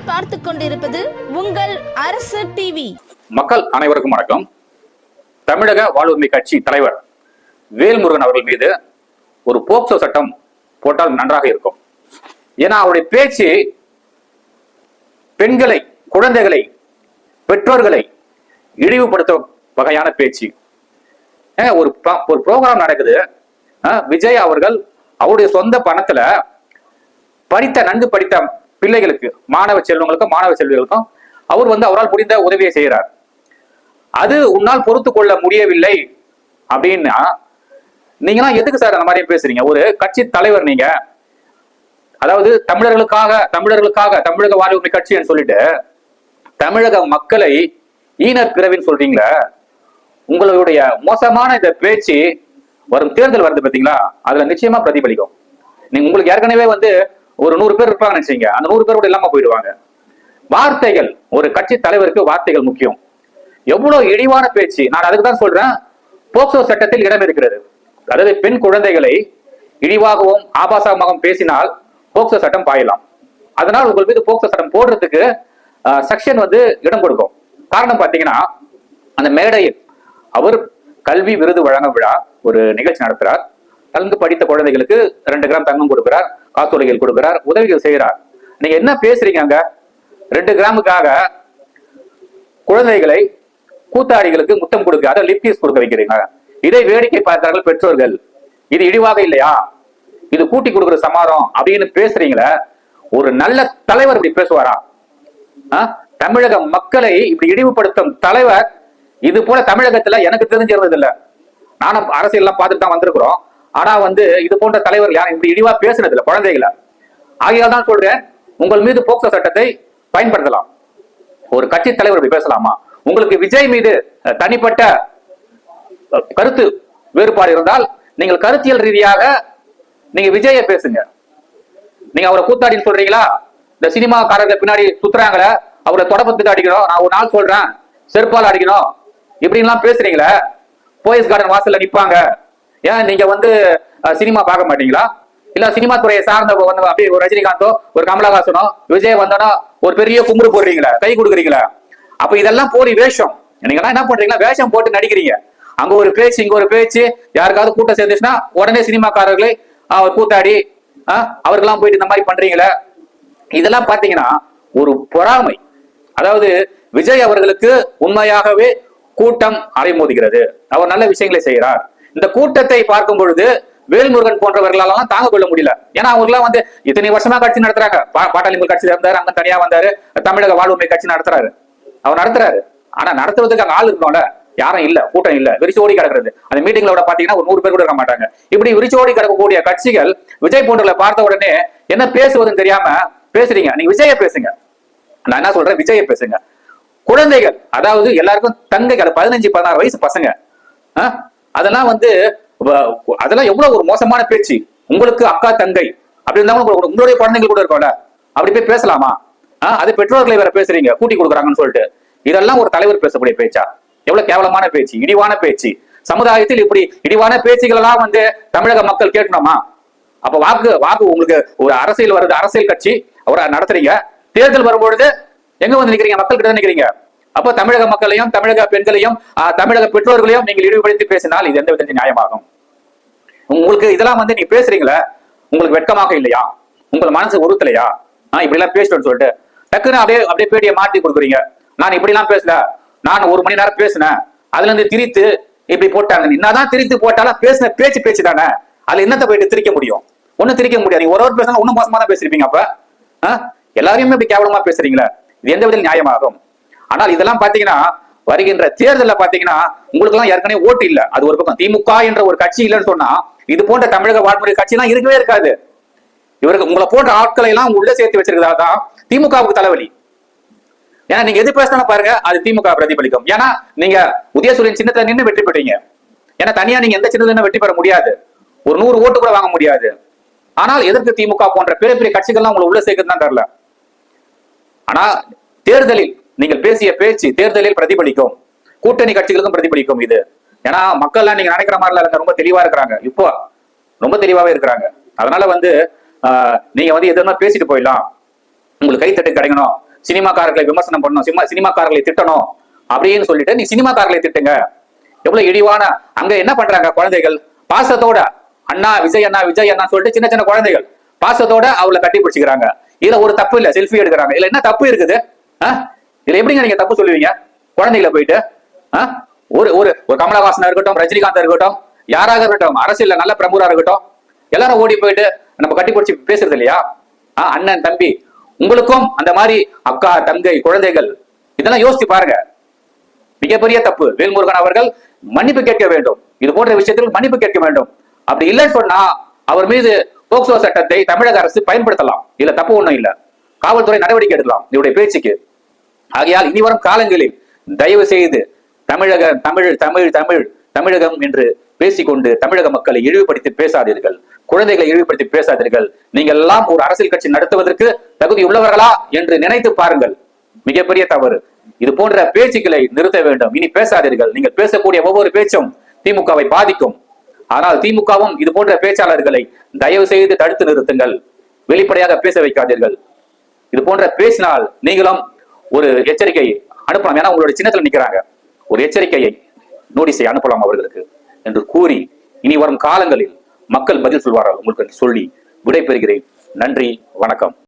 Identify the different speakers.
Speaker 1: பார்த்து கொண்டிருப்பது உங்கள் அரசு டிவி.
Speaker 2: மக்கள் அனைவருக்கும் வணக்கம். தமிழக வாழ்வுரிமை கட்சி தலைவர் வேல்முருகன் அவர்கள் மீது ஒரு போக்சோ சட்டம் போட்டால் நன்றாக இருக்கும். ஏன்னா அவருடைய பேச்சு பெண்களை, குழந்தைகளை, பெற்றோர்களை இழிவுபடுத்த வகையான பேச்சு. ஒரு ப்ரோக்ராம் நடக்குது. விஜய் அவர்கள் அவருடைய சொந்த பணத்துல நன்கு படித்த பிள்ளைகளுக்கு, மாணவ செல்வங்களுக்கும் அவர் அவரால் முடிந்த உதவியை செய்கிறார். அது உன்னால் பொறுத்து கொள்ள முடியவில்லை அப்படின்னா நீங்களாம் எதுக்கு சார் அந்த மாதிரி பேசுறீங்க? ஒரு கட்சி தலைவர் நீங்க, அதாவது தமிழர்களுக்காக தமிழக வாழ்வுரிமை கட்சின்னு சொல்லிட்டு தமிழக மக்களை ஈனர் பிறவின்னு சொல்றீங்களா? உங்களுடைய மோசமான இந்த பேச்சு வரும் தேர்தல் வருது பாத்தீங்களா, அதுல நிச்சயமா பிரதிபலிக்கும். நீங்க உங்களுக்கு ஏற்கனவே ஒரு 100 பேர் இருப்பாங்கன்னு நினைச்சீங்க, அந்த 100 பேர் கூட இல்லாம போயிடுவாங்க. வார்த்தைகள், ஒரு கட்சி தலைவருக்கு வார்த்தைகள் முக்கியம். எவ்வளவு இழிவான பேச்சு! நான் அதுக்கு தான் சொல்றேன், போக்சோ சட்டத்தில் இடம் இருக்கிறது. அதாவது பெண் குழந்தைகளை இழிவாகவும் ஆபாசமாகவும் பேசினால் போக்சோ சட்டம் பாயலாம். அதனால் உங்கள் மீது போக்சோ சட்டம் போடுறதுக்கு செக்ஷன் இடம் கொடுக்கும். காரணம் பாத்தீங்கன்னா, அந்த மேடையில் அவர் கல்வி விருது வழங்க விழா ஒரு நிகழ்ச்சி நடத்துறார். நன்கு படித்த குழந்தைகளுக்கு 2 கிராம் தங்கம் கொடுக்கிறார், காசோலைகள் கொடுக்கிறார், உதவிகள் செய்கிறார். நீங்க என்ன பேசுறீங்க? அங்க 2 கிராமுக்காக குழந்தைகளை, கூத்தாடிகளுக்கு முத்தம் கொடுக்க, அதை லிப்கீஸ் கொடுக்க வைக்கிறீங்க. இதை வேடிக்கை பார்த்தார்கள் பெற்றோர்கள். இது இழிவாக இல்லையா? இது கூட்டி கொடுக்குற சமாதம் அப்படின்னு பேசுறீங்களே. ஒரு நல்ல தலைவர் இப்படி பேசுவாரா? தமிழக மக்களை இப்படி இழிவுபடுத்தும் தலைவர் இது போல தமிழகத்துல எனக்கு தெரிஞ்சிருந்தது இல்ல. நானும் அரசியல்லாம் பார்த்துட்டு தான் வந்திருக்கிறோம். ஆனா இது போன்ற தலைவர்கள் யாரும் இப்படி இழிவா பேசுனது இல்ல குழந்தைகளை. ஆகையால் தான் சொல்றேன், உங்கள் மீது போக்சோ சட்டத்தை பயன்படுத்தலாம். ஒரு கட்சி தலைவர் இப்படி பேசலாமா? உங்களுக்கு விஜய் மீது தனிப்பட்ட கருத்து வேறுபாடு இருந்தால் நீங்கள் கருத்தியல் ரீதியாக நீங்க விஜய பேசுங்க. நீங்க அவரை கூத்தாடின்னு சொல்றீங்களா? இந்த சினிமாக்காரர்கள் பின்னாடி சுத்துறாங்களே, அவரை தொடப்பத்துக்கு அடிக்கணும், நான் ஒரு நாள் சொல்றேன் செருப்பால் அடிக்கணும் இப்படின்லாம் பேசுறீங்களே. போயஸ் கார்டன் வாசல்ல நிப்பாங்க. ஏன் நீங்க சினிமா பார்க்க மாட்டீங்களா? இல்ல சினிமா துறையை சார்ந்த அப்படியே ஒரு ரஜினிகாந்தோ, ஒரு கமலஹாசனோ, விஜய் வந்தனோ ஒரு பெரிய கும்புறு போடுறீங்களா, கை கொடுக்குறீங்களா? அப்ப இதெல்லாம் போலி வேஷம். நீங்க என்ன பண்றீங்களா? வேஷம் போட்டு நடிக்கிறீங்க. அங்க ஒரு பேச்சு, இங்க ஒரு பேச்சு, யாருக்காவது கூட்டம் சேர்ந்துச்சுன்னா உடனே சினிமாக்காரர்களை கூத்தாடி அவருக்கெல்லாம் போயிட்டு இந்த மாதிரி பண்றீங்களே. இதெல்லாம் பாத்தீங்கன்னா ஒரு பொறாமை. அதாவது விஜய் அவர்களுக்கு உண்மையாகவே கூட்டம் அலைமோதுகிறது. அவர் நல்ல விஷயங்களை செய்கிறார். இந்த கூட்டத்தை பார்க்கும் பொழுது வேல்முருகன் போன்றவர்களாலாம் தாங்க கொள்ள முடியல. ஏன்னா அவங்களாம் இத்தனை வருஷமா கட்சி நடத்துறாங்க. பாட்டாளி கட்சி இருந்தாரு, அங்க தனியா வந்தாரு, தமிழக வாழ்வுரிமை கட்சி நடத்துறாரு, அவர் நடத்துறாரு. ஆனா நடத்துறதுக்கு அங்க ஆள் இருக்கணும்ல, யாரும் இல்ல, கூட்டம் இல்ல, விரிச்சோடி கிடக்குறது. அந்த மீட்டிங்ல பாத்தீங்கன்னா ஒரு 100 பேர் கூட இருக்க மாட்டாங்க. இப்படி விரிச்சோடி கிடக்கக்கூடிய கட்சிகள் விஜய் போன்றவர்களை பார்த்த உடனே என்ன பேசுவதுன்னு தெரியாம பேசுறீங்க. நீங்க விஜய பேசுங்க. நான் என்ன சொல்றேன், விஜய பேசுங்க. குழந்தைகள், அதாவது எல்லாருக்கும் தங்கைகள், 15-16 வயசு பசங்க, அதெல்லாம் அதெல்லாம் எவ்வளவு ஒரு மோசமான பேச்சு. உங்களுக்கு அக்கா தங்கை அப்படி இருந்தாலும் உங்களுடைய குழந்தைகள் கூட இருக்கும்ல, அப்படி போய் பேசலாமா? அது பெற்றோர்களை வேற பேசுறீங்க, கூட்டி கொடுக்குறாங்கன்னு சொல்லிட்டு. இதெல்லாம் ஒரு தலைவர் பேசக்கூடிய பேச்சா? எவ்வளவு கேவலமான பேச்சு, இழிவான பேச்சு. சமுதாயத்தில் இப்படி இழிவான பேச்சுகள் எல்லாம் தமிழக மக்கள் கேட்கணுமா? அப்ப வாக்கு உங்களுக்கு ஒரு அரசியல் வருது, அரசியல் கட்சி அவரை நடத்துறீங்க. தேர்தல் வரும்பொழுது எங்க நிக்கிறீங்க? மக்கள் கிட்ட நிக்கிறீங்க. அப்போ தமிழக மக்களையும், தமிழக பெண்களையும், தமிழக பெற்றோர்களையும் நீங்கள் இழிவுபடுத்தி பேசினால் இது எந்த விதத்தில் நியாயமாகும்? உங்களுக்கு இதெல்லாம் நீங்க பேசுறீங்களா? உங்களுக்கு வெட்கமாக இல்லையா? உங்கள் மனசு உறுத்தலையா? இப்படி எல்லாம் பேசுறேன்னு சொல்லிட்டு டக்குன்னு அப்படியே பேட்டியை மாற்றி கொடுக்குறீங்க. நான் இப்படி எல்லாம் பேசல, நான் 1 மணி நேரம் பேசினேன், அதுல இருந்து திரித்து இப்படி போட்டாங்க. என்னதான் திரித்து போட்டாலும் பேசின பேச்சு தானே. அதுல என்னத்தை போயிட்டு திரிக்க முடியும்? ஒன்னும் திரிக்க முடியாது. நீங்க ஒரு பேசினா ஒன்னும் மோசமா தான் பேசிருப்பீங்க. அப்ப எல்லாரையுமே இப்படி கேவலமா பேசுறீங்களா? இது எந்த விதத்தில் நியாயமாகும்? ஆனால் இதெல்லாம் பாத்தீங்கன்னா வருகின்ற தேர்தலில் பாத்தீங்கன்னா உங்களுக்கு எல்லாம் ஏற்கனவே ஓட்டு இல்ல. அது ஒரு பக்கம். திமுக என்ற ஒரு கட்சி இல்லைன்னு சொன்னா இது போன்ற தமிழக வாழ்முறை கட்சி எல்லாம் இருக்கவே இருக்காது. இவருக்கு உங்களை போன்ற ஆட்களை எல்லாம் உள்ள சேர்த்து வச்சிருக்கிறதா திமுகவுக்கு தலைவலி. ஏன்னா நீங்க எது பேசினா பாருங்க, அது திமுக பிரதிபலிக்கும். ஏன்னா நீங்க உதயசூரியன் சின்னத்துல நின்று வெற்றி பெற்றீங்க. ஏன்னா தனியா நீங்க எந்த சின்னத்துல வெற்றி பெற முடியாது, ஒரு 100 ஓட்டு கூட வாங்க முடியாது. ஆனால் எதற்கு திமுக போன்ற பெரிய பெரிய கட்சிகள்லாம் உங்களை உள்ள சேர்க்கிறது தான் தெரியல. ஆனா தேர்தலில் நீங்கள் பேசிய பேச்சு தேர்தலில் பிரதிபலிக்கும், கூட்டணி கட்சிகளுக்கும் பிரதிபலிக்கும் இது. ஏன்னா மக்கள் நீங்க நினைக்கிற மாதிரிலாம் இல்ல, ரொம்ப தெளிவா இருக்கிறாங்க. இப்போ ரொம்ப தெளிவாவே இருக்கிறாங்க. அதனால நீங்க எதுனா பேசிட்டு போயிடலாம், உங்களுக்கு கைத்தட்டு கிடைக்கணும், சினிமாக்காரர்களை விமர்சனம் பண்ணணும், சினிமாக்காரர்களை திட்டணும் அப்படின்னு சொல்லிட்டு நீ சினிமாக்காரர்களை திட்டுங்க. எவ்வளவு இழிவான அங்க என்ன பண்றாங்க குழந்தைகள் பாசத்தோட அண்ணா விஜய் அண்ணா விஜய் அண்ணா சொல்லிட்டு சின்ன சின்ன குழந்தைகள் பாசத்தோட அவளை கட்டி பிடிச்சிக்கிறாங்க. இதுல ஒரு தப்பு இல்ல, செல்ஃபி எடுக்கிறாங்க. இதுல என்ன தப்பு இருக்குது? இதுல எப்படிங்க நீங்க தப்பு சொல்லுவீங்க குழந்தைகளை போயிட்டு? ஒரு ஒரு ஒரு கமலஹாசனா இருக்கட்டும், ரஜினிகாந்தா இருக்கட்டும், யாராக இருக்கட்டும், அரசியல்ல நல்ல பிரமுகரா இருக்கட்டும், எல்லாரும் ஓடி போயிட்டு நம்ம கட்டி பிடிச்சி பேசுறது இல்லையா? அண்ணன் தம்பி உங்களுக்கும் அந்த மாதிரி அக்கா தங்கை குழந்தைகள், இதெல்லாம் யோசிச்சு பாருங்க. மிகப்பெரிய தப்பு. வேல்முருகன் அவர்கள் மன்னிப்பு கேட்க வேண்டும், இது போன்ற விஷயத்தில் மன்னிப்பு கேட்க வேண்டும். அப்படி இல்லைன்னு சொன்னா அவர் மீது போக்சோ சட்டத்தை தமிழக அரசு பயன்படுத்தலாம். இதுல தப்பு ஒண்ணும் இல்ல, காவல்துறை நடவடிக்கை எடுக்கலாம் இவருடைய பேச்சுக்கு. ஆகையால் இனி வரும் காலங்களில் தயவு செய்து தமிழகம் என்று பேசிக்கொண்டு தமிழக மக்களை இழிவுபடுத்தி பேசாதீர்கள், குழந்தைகளை இழிவுபடுத்தி பேசாதீர்கள். நீங்கள் எல்லாம் ஒரு அரசியல் கட்சி நடத்துவதற்கு தகுதி உள்ளவர்களா என்று நினைத்து பாருங்கள். மிகப்பெரிய தவறு. இது போன்ற பேச்சுக்களை நிறுத்த வேண்டும். இனி பேசாதீர்கள். நீங்கள் பேசக்கூடிய ஒவ்வொரு பேச்சும் திமுகவை பாதிக்கும். ஆனால் திமுகவும் இது போன்ற பேச்சாளர்களை தயவு செய்து தடுத்து நிறுத்துங்கள், வெளிப்படையாக பேச வைக்காதீர்கள். இது போன்ற பேசினால் நீங்களும் ஒரு எச்சரிக்கை அனுப்பலாம். ஏன்னா உங்களுடைய சின்னத்தில் நிற்கிறாங்க, ஒரு எச்சரிக்கையை நோட்டீஸை அனுப்பலாம் அவர்களுக்கு என்று கூறி இனி வரும் காலங்களில் மக்கள் பதில் சொல்வார்கள் உங்களுக்கு சொல்லி விடைபெறுகிறேன். நன்றி, வணக்கம்.